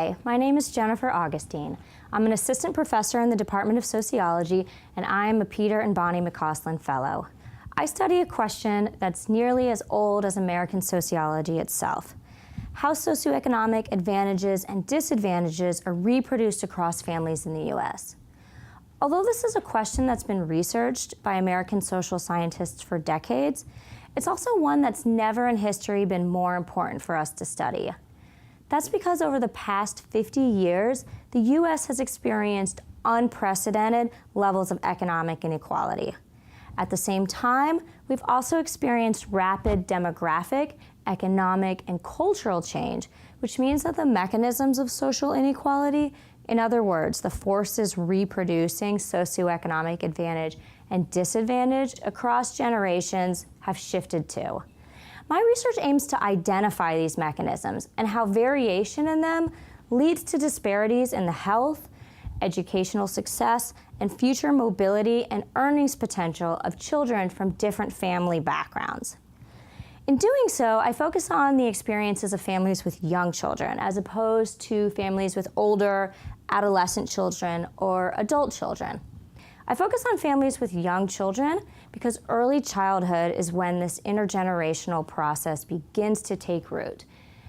Hi, my name is Jennifer Augustine. I'm an assistant professor in the Department of Sociology, and I am a Peter and Bonnie McCausland Fellow. I study a question that's nearly as old as American sociology itself: how socioeconomic advantages and disadvantages are reproduced across families in the U.S. Although this is a question that's been researched by American social scientists for decades, it's also one that's never in history been more important for us to study. That's because over the past 50 years, the U.S. has experienced unprecedented levels of economic inequality. At the same time, we've also experienced rapid demographic, economic, and cultural change, which means that the mechanisms of social inequality, in other words, the forces reproducing socioeconomic advantage and disadvantage across generations, have shifted too. My research aims to identify these mechanisms and how variation in them leads to disparities in the health, educational success, and future mobility and earnings potential of children from different family backgrounds. In doing so, I focus on the experiences of families with young children as opposed to families with older, adolescent children or adult children. I focus on families with young children because early childhood is when this intergenerational process begins to take root.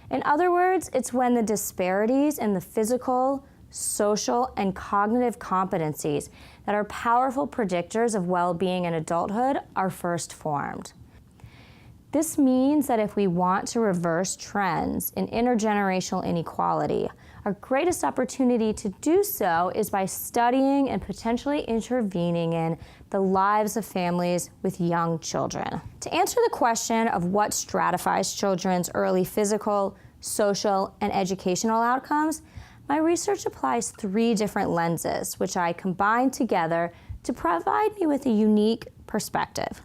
In other words, it's when the disparities in the physical, social, and cognitive competencies that are powerful predictors of well-being in adulthood are first formed. This means that if we want to reverse trends in intergenerational inequality, our greatest opportunity to do so is by studying and potentially intervening in the lives of families with young children. To answer the question of what stratifies children's early physical, social, and educational outcomes, my research applies 3 different lenses, which I combine together to provide me with a unique perspective.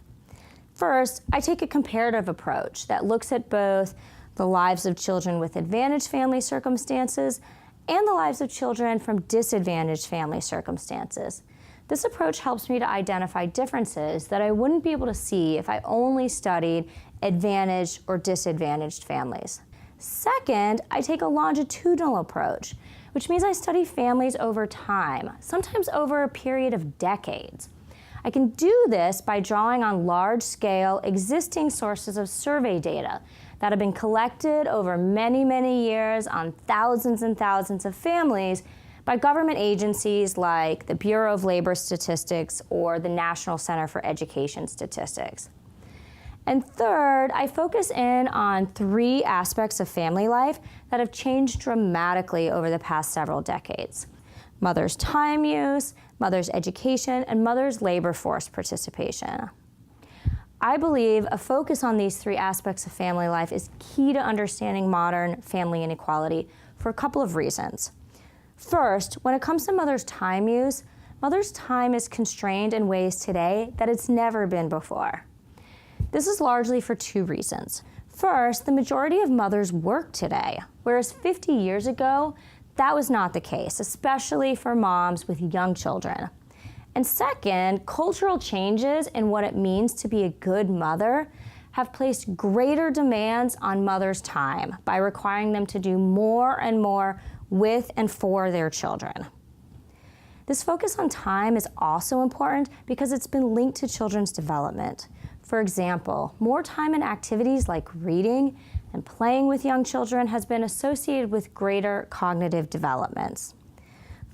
First, I take a comparative approach that looks at both the lives of children with advantaged family circumstances and the lives of children from disadvantaged family circumstances. This approach helps me to identify differences that I wouldn't be able to see if I only studied advantaged or disadvantaged families. Second, I take a longitudinal approach, which means I study families over time, sometimes over a period of decades. I can do this by drawing on large-scale existing sources of survey data that have been collected over many, many years on thousands and thousands of families by government agencies like the Bureau of Labor Statistics or the National Center for Education Statistics. And third, I focus in on 3 aspects of family life that have changed dramatically over the past several decades: mother's time use, mother's education, and mother's labor force participation. I believe a focus on these 3 aspects of family life is key to understanding modern family inequality for a couple of reasons. First, when it comes to mother's time use, mother's time is constrained in ways today that it's never been before. This is largely for 2 reasons. First, the majority of mothers work today, whereas 50 years ago, that was not the case, especially for moms with young children. And second, cultural changes in what it means to be a good mother have placed greater demands on mothers' time by requiring them to do more and more with and for their children. This focus on time is also important because it's been linked to children's development. For example, more time in activities like reading and playing with young children has been associated with greater cognitive developments.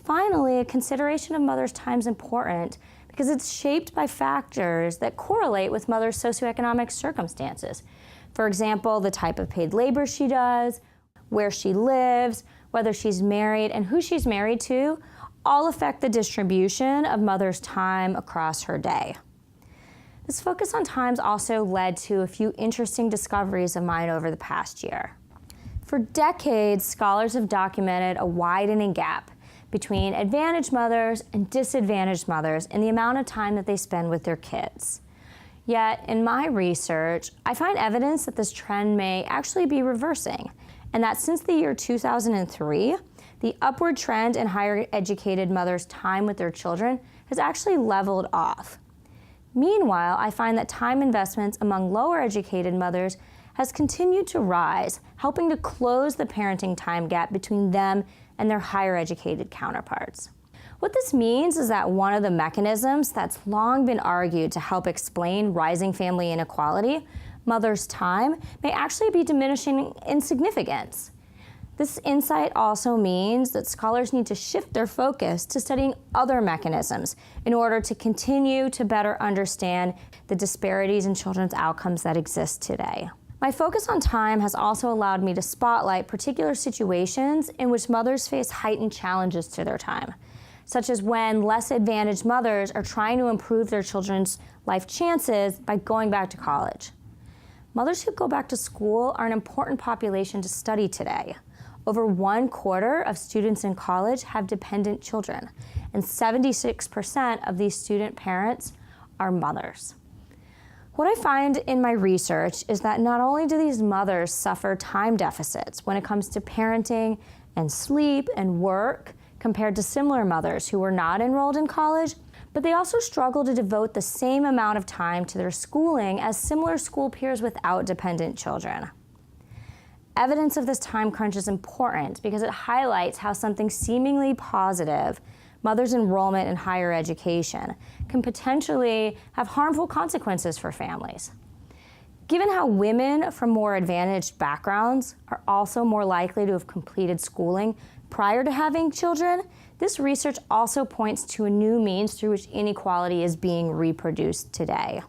Finally, a consideration of mother's time is important because it's shaped by factors that correlate with mother's socioeconomic circumstances. For example, the type of paid labor she does, where she lives, whether she's married, and who she's married to, all affect the distribution of mother's time across her day. This focus on times also led to a few interesting discoveries of mine over the past year. For decades, scholars have documented a widening gap between advantaged mothers and disadvantaged mothers in the amount of time that they spend with their kids. Yet, in my research, I find evidence that this trend may actually be reversing, and that since the year 2003, the upward trend in higher educated mothers' time with their children has actually leveled off. Meanwhile, I find that time investments among lower educated mothers has continued to rise, helping to close the parenting time gap between them and their higher educated counterparts. What this means is that one of the mechanisms that's long been argued to help explain rising family inequality, mother's time, may actually be diminishing in significance. This insight also means that scholars need to shift their focus to studying other mechanisms in order to continue to better understand the disparities in children's outcomes that exist today. My focus on time has also allowed me to spotlight particular situations in which mothers face heightened challenges to their time, such as when less advantaged mothers are trying to improve their children's life chances by going back to college. Mothers who go back to school are an important population to study today. Over 1/4 of students in college have dependent children, and 76% of these student parents are mothers. What I find in my research is that not only do these mothers suffer time deficits when it comes to parenting and sleep and work compared to similar mothers who were not enrolled in college, but they also struggle to devote the same amount of time to their schooling as similar school peers without dependent children. Evidence of this time crunch is important because it highlights how something seemingly positive, mother's enrollment in higher education, can potentially have harmful consequences for families. Given how women from more advantaged backgrounds are also more likely to have completed schooling prior to having children, this research also points to a new means through which inequality is being reproduced today.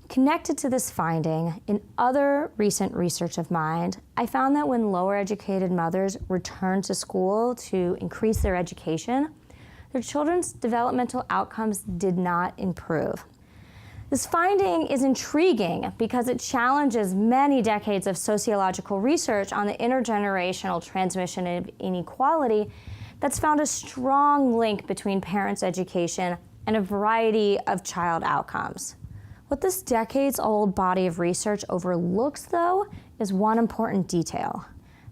Connected to this finding, in other recent research of mine, I found that when lower educated mothers returned to school to increase their education, their children's developmental outcomes did not improve. This finding is intriguing because it challenges many decades of sociological research on the intergenerational transmission of inequality that's found a strong link between parents' education and a variety of child outcomes. What this decades-old body of research overlooks, though, is one important detail: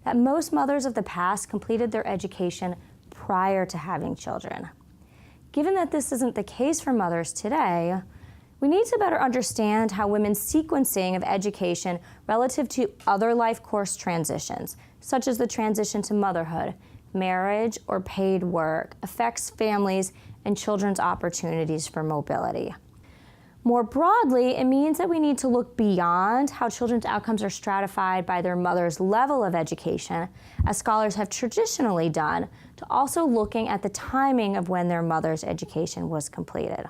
that most mothers of the past completed their education prior to having children. Given that this isn't the case for mothers today, we need to better understand how women's sequencing of education relative to other life course transitions, such as the transition to motherhood, marriage, or paid work, affects families and children's opportunities for mobility. More broadly, it means that we need to look beyond how children's outcomes are stratified by their mother's level of education, as scholars have traditionally done, to also looking at the timing of when their mother's education was completed.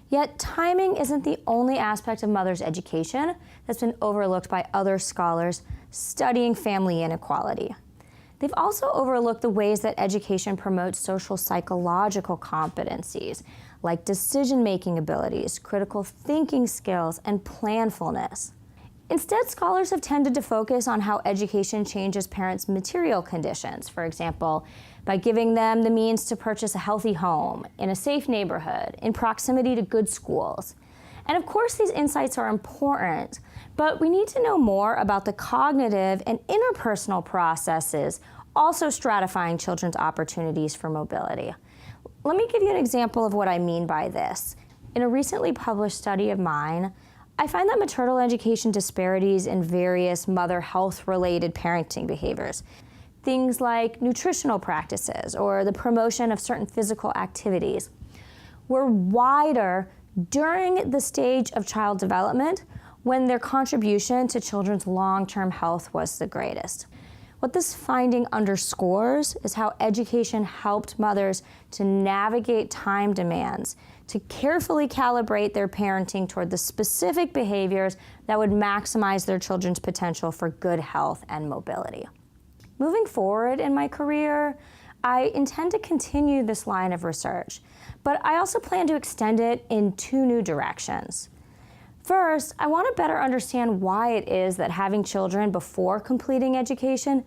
Yet timing isn't the only aspect of mother's education that's been overlooked by other scholars studying family inequality. They've also overlooked the ways that education promotes social psychological competencies, like decision-making abilities, critical thinking skills, and planfulness. Instead, scholars have tended to focus on how education changes parents' material conditions, for example, by giving them the means to purchase a healthy home, in a safe neighborhood, in proximity to good schools. And of course, these insights are important, but we need to know more about the cognitive and interpersonal processes also stratifying children's opportunities for mobility. Let me give you an example of what I mean by this. In a recently published study of mine, I find that maternal education disparities in various mother health-related parenting behaviors, things like nutritional practices or the promotion of certain physical activities, were wider during the stage of child development when their contribution to children's long-term health was the greatest. What this finding underscores is how education helped mothers to navigate time demands, to carefully calibrate their parenting toward the specific behaviors that would maximize their children's potential for good health and mobility. Moving forward in my career, I intend to continue this line of research, but I also plan to extend it in two new directions. First, I want to better understand why it is that having children before completing education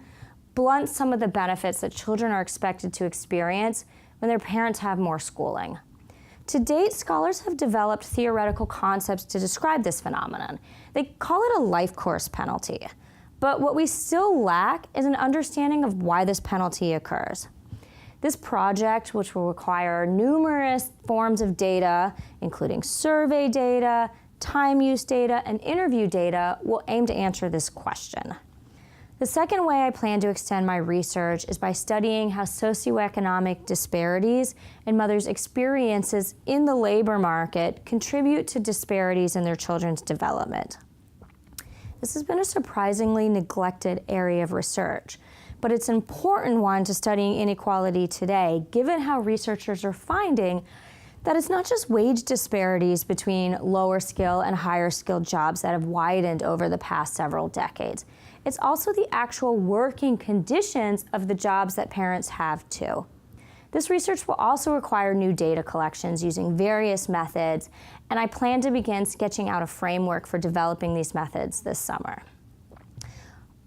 blunts some of the benefits that children are expected to experience when their parents have more schooling. To date, scholars have developed theoretical concepts to describe this phenomenon. They call it a life course penalty. But what we still lack is an understanding of why this penalty occurs. This project, which will require numerous forms of data, including survey data, time use data, and interview data, will aim to answer this question. The second way I plan to extend my research is by studying how socioeconomic disparities and mothers' experiences in the labor market contribute to disparities in their children's development. This has been a surprisingly neglected area of research, but it's an important one to studying inequality today, given how researchers are finding that it's not just wage disparities between lower skill and higher skilled jobs that have widened over the past several decades. It's also the actual working conditions of the jobs that parents have too. This research will also require new data collections using various methods, and I plan to begin sketching out a framework for developing these methods this summer.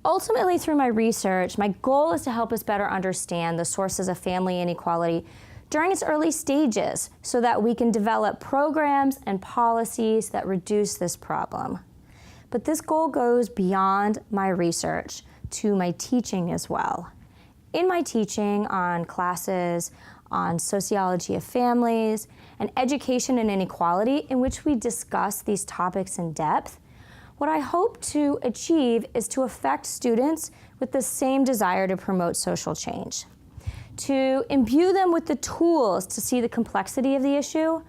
Ultimately, through my research, my goal is to help us better understand the sources of family inequality during its early stages so that we can develop programs and policies that reduce this problem. But this goal goes beyond my research to my teaching as well. In my teaching on classes on sociology of families and education and inequality, in which we discuss these topics in depth, what I hope to achieve is to affect students with the same desire to promote social change, to imbue them with the tools to see the complexity of the issue,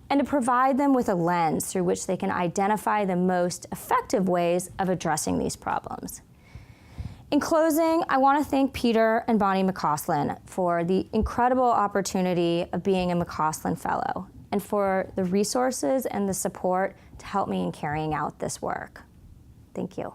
and to provide them with a lens through which they can identify the most effective ways of addressing these problems. In closing, I want to thank Peter and Bonnie McCausland for the incredible opportunity of being a McCausland Fellow and for the resources and the support to help me in carrying out this work. Thank you.